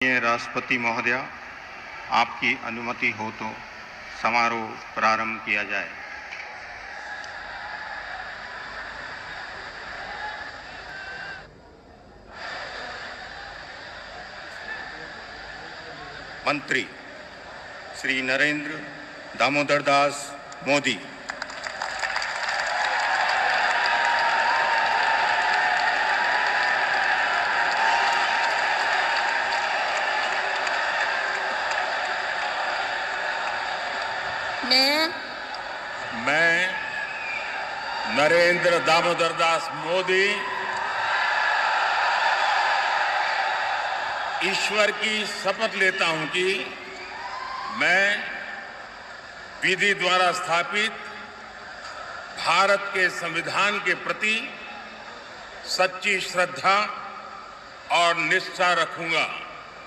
राष्ट्रपति महोदया, आपकी अनुमति हो तो समारोह प्रारंभ किया जाए। मंत्री श्री नरेंद्र दामोदर दास मोदी। मैं नरेंद्र दामोदर दास मोदी ईश्वर की शपथ लेता हूं कि मैं विधि द्वारा स्थापित भारत के संविधान के प्रति सच्ची श्रद्धा और निष्ठा रखूंगा।